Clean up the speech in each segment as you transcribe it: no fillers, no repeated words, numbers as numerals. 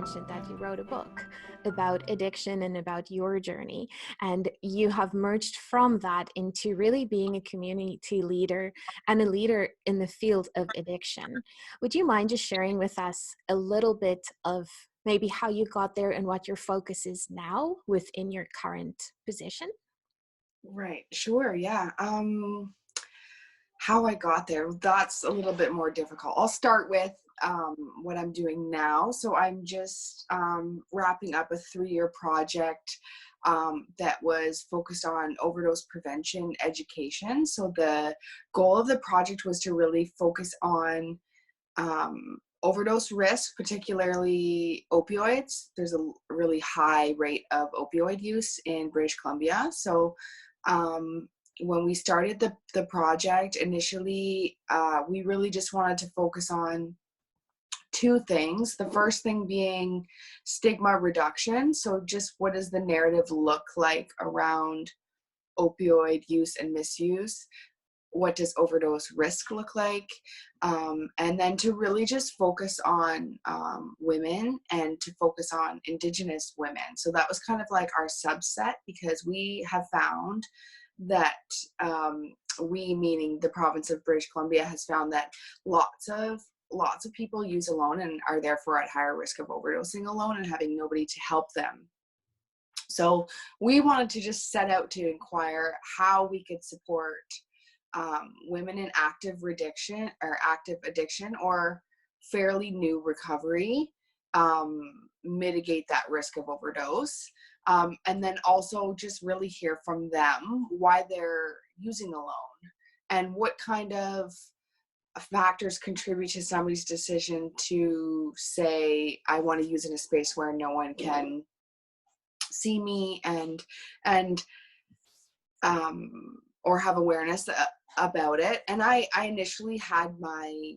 mentioned that you wrote a book about addiction and about your journey, and you have merged from that into really being a community leader and a leader in the field of addiction. Would you mind just sharing with us a little bit of maybe how you got there and what your focus is now within your current position? Right. Sure. Yeah. How I got there, that's a little bit more difficult. I'll start with what I'm doing now. So I'm just wrapping up a 3-year project that was focused on overdose prevention education. So the goal of the project was to really focus on overdose risk, particularly opioids. There's a really high rate of opioid use in British Columbia. So when we started the project initially, we really just wanted to focus on 2 things. The first thing being stigma reduction. So just what does the narrative look like around opioid use and misuse? What does overdose risk look like? And then to really just focus on women and to focus on Indigenous women. So that was kind of like our subset, because we have found that we, meaning the province of British Columbia, has found that lots of people use alone and are therefore at higher risk of overdosing alone and having nobody to help them. So we wanted to just set out to inquire how we could support women in active addiction or fairly new recovery, mitigate that risk of overdose, and then also just really hear from them why they're using alone and what kind of factors contribute to somebody's decision to say, I want to use in a space where no one can see me and or have awareness about it. And I initially had my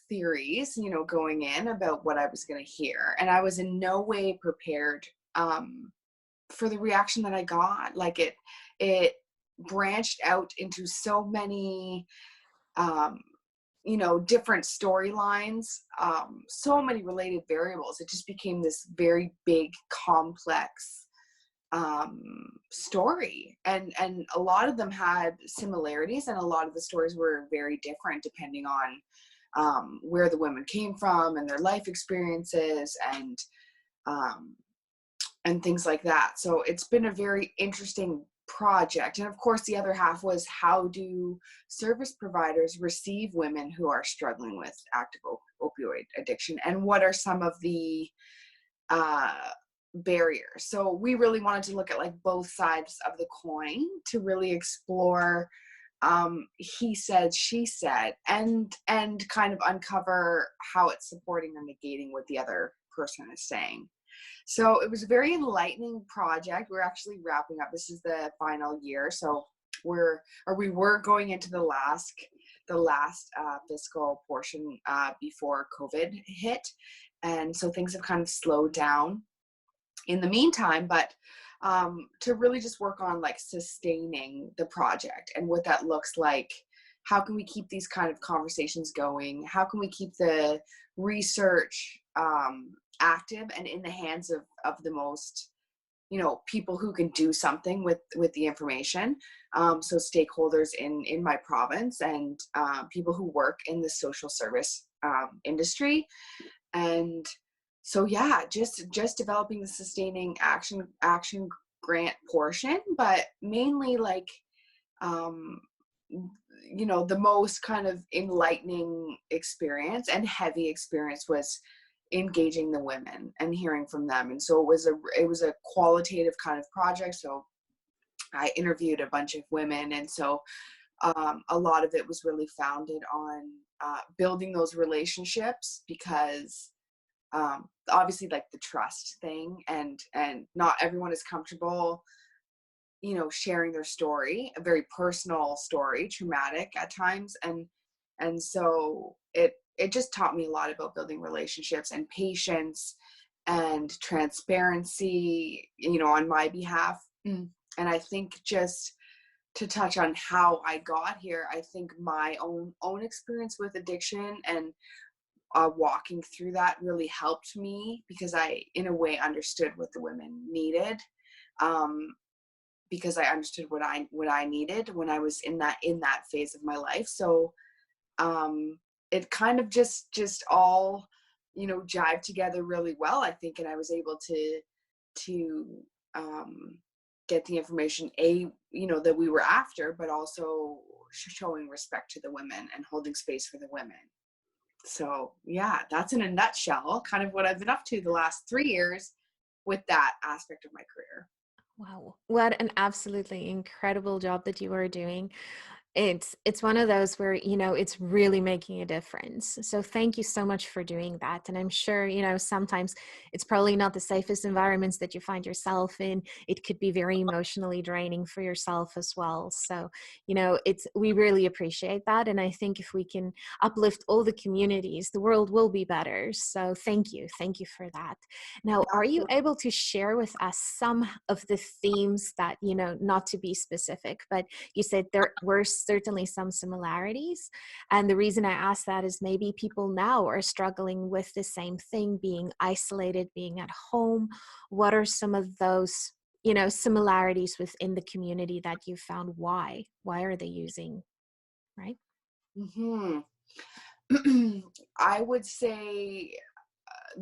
theories, going in about what I was going to hear, and I was in no way prepared for the reaction that I got. Like it branched out into so many different storylines, so many related variables. It just became this very big, complex story, and a lot of them had similarities, and a lot of the stories were very different depending on where the women came from and their life experiences and things like that. So it's been a very interesting project. And of course, the other half was, how do service providers receive women who are struggling with active opioid addiction, and what are some of the barriers? So we really wanted to look at like both sides of the coin to really explore he said, she said, and kind of uncover how it's supporting or negating what the other person is saying. So it was a very enlightening project. We're actually wrapping up. This is the final year. So we were going into the last fiscal portion before COVID hit. And so things have kind of slowed down in the meantime, but to really just work on like sustaining the project and what that looks like. How can we keep these kind of conversations going? How can we keep the research active and in the hands of the most, people who can do something with the information? So stakeholders in my province and people who work in the social service industry. And so, yeah, just developing the sustaining action grant portion, but mainly like, the most kind of enlightening experience and heavy experience was engaging the women and hearing from them. And so it was a qualitative kind of project. So I interviewed a bunch of women, and so a lot of it was really founded on building those relationships, because obviously like the trust thing, and not everyone is comfortable sharing their story, a very personal story, traumatic at times, and so it just taught me a lot about building relationships and patience and transparency on my behalf. And I think, just to touch on how I got here, I think my own experience with addiction and walking through that really helped me, because I, in a way, understood what the women needed, because I understood what I needed when I was in that phase of my life. So it kind of just all, jive together really well, I think, and I was able to get the information, that we were after, but also showing respect to the women and holding space for the women. So yeah, that's in a nutshell kind of what I've been up to the last 3 years with that aspect of my career. Wow, what an absolutely incredible job that you are doing. It's one of those where, it's really making a difference. So thank you so much for doing that. And I'm sure, sometimes it's probably not the safest environments that you find yourself in. It could be very emotionally draining for yourself as well. So, we really appreciate that. And I think if we can uplift all the communities, the world will be better. So thank you. Thank you for that. Now, are you able to share with us some of the themes that, not to be specific, but you said there were certainly some similarities. And the reason I ask that is maybe people now are struggling with the same thing, being isolated, being at home. What are some of those, similarities within the community that you found? Why are they using, right? Hmm. I would say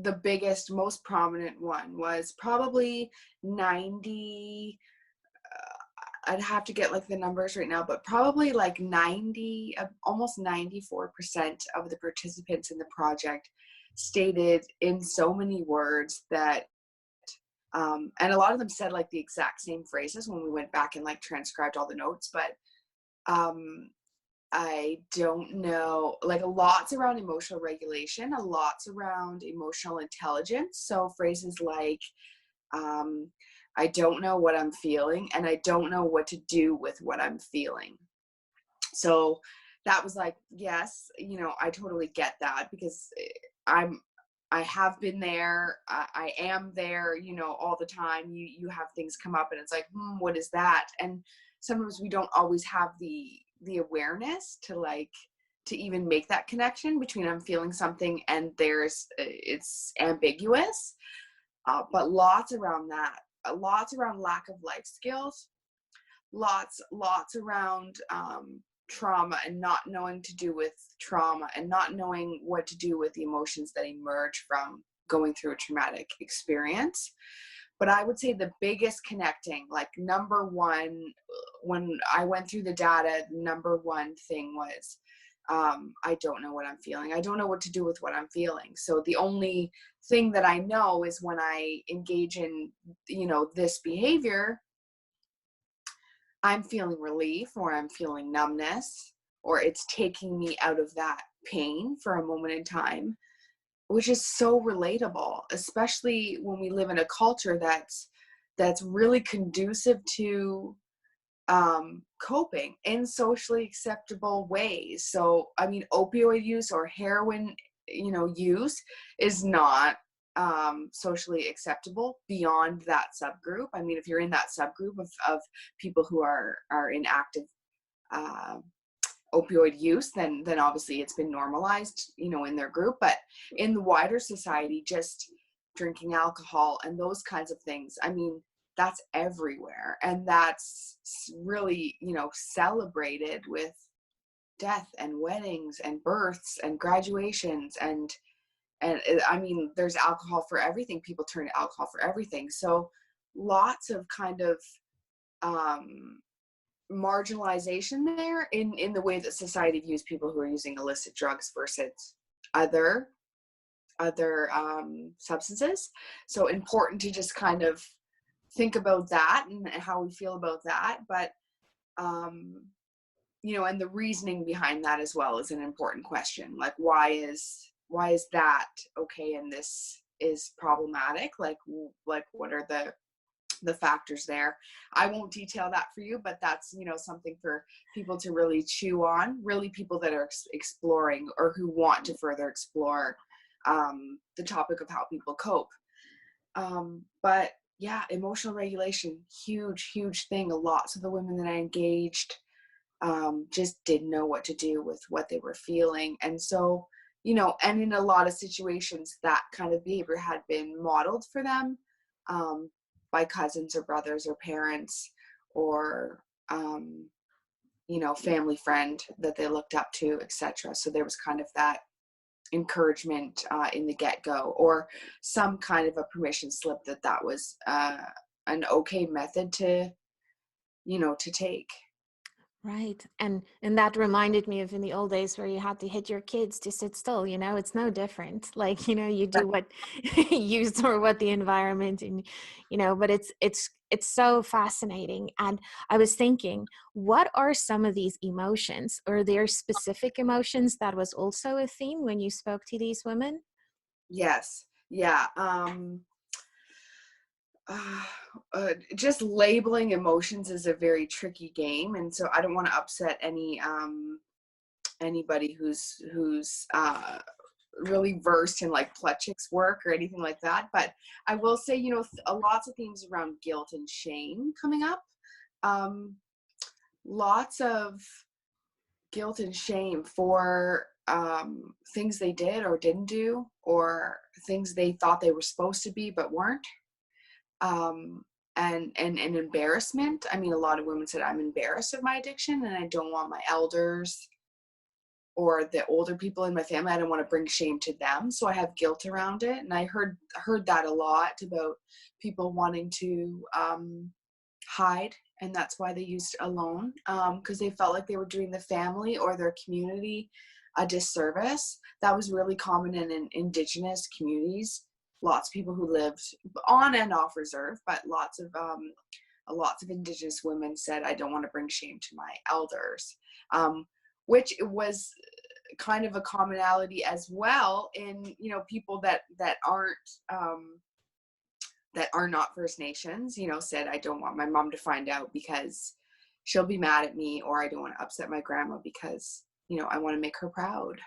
the biggest, most prominent one was probably 90, I'd have to get like the numbers right now, but probably like 90, almost 94% of the participants in the project stated in so many words that, and a lot of them said like the exact same phrases when we went back and like transcribed all the notes, but I don't know, like lots around emotional regulation, a lots around emotional intelligence. So phrases like, I don't know what I'm feeling, and I don't know what to do with what I'm feeling. So that was like, yes, I totally get that, because I have been there. I am there, all the time. You have things come up and it's like, what is that? And sometimes we don't always have the awareness to even make that connection between I'm feeling something and it's ambiguous. But lots around that, lots around lack of life skills, lots around trauma and not knowing to do with trauma and not knowing what to do with the emotions that emerge from going through a traumatic experience. But I would say the biggest connecting, like number one, when I went through the data, number one thing was, I don't know what I'm feeling. I don't know what to do with what I'm feeling. So the only thing that I know is when I engage in, this behavior, I'm feeling relief, or I'm feeling numbness, or it's taking me out of that pain for a moment in time, which is so relatable, especially when we live in a culture that's really conducive to coping in socially acceptable ways. So, I mean, opioid use or heroin, use is not socially acceptable beyond that subgroup. I mean, if you're in that subgroup of people who are in active uh, opioid use, then obviously it's been normalized, in their group. But in the wider society, just drinking alcohol and those kinds of things, I mean, that's everywhere, and that's really, celebrated with death and weddings and births and graduations, and I mean, there's alcohol for everything. People turn to alcohol for everything. So lots of kind of marginalization there in the way that society views people who are using illicit drugs versus other substances. So important to just kind of think about that and how we feel about that. But and the reasoning behind that as well is an important question. Like, why is that okay and this is problematic? Like what are the factors there? I won't detail that for you, but that's, something for people to really chew on, really people that are exploring or who want to further explore the topic of how people cope. But yeah, emotional regulation, huge thing. Lots of the women that I engaged just didn't know what to do with what they were feeling. And so and in a lot of situations that kind of behavior had been modeled for them, by cousins or brothers or parents, or family friend that they looked up to, etc. So there was kind of that encouragement in the get-go, or some kind of a permission slip that was an okay method to take. Right. And that reminded me of in the old days where you had to hit your kids to sit still, it's no different. Like, you do what you or what the environment and but it's so fascinating. And I was thinking, what are some of these emotions? Or there specific emotions that was also a theme when you spoke to these women? Yes. Yeah. Just labeling emotions is a very tricky game, and so I don't want to upset anybody who's really versed in like Plutchik's work or anything like that. But I will say, lots of themes around guilt and shame coming up. Lots of guilt and shame for things they did or didn't do, or things they thought they were supposed to be but weren't. And embarrassment. I mean, a lot of women said, I'm embarrassed of my addiction and I don't want my elders or the older people in my family, I don't want to bring shame to them. So I have guilt around it. And I heard that a lot about people wanting to hide. And that's why they used alone, because they felt like they were doing the family or their community a disservice. That was really common in Indigenous communities. Lots of people who lived on and off reserve, but lots of Indigenous women said, I don't want to bring shame to my elders, which was kind of a commonality as well in, people that are not First Nations, said, I don't want my mom to find out because she'll be mad at me, or I don't want to upset my grandma because, I want to make her proud.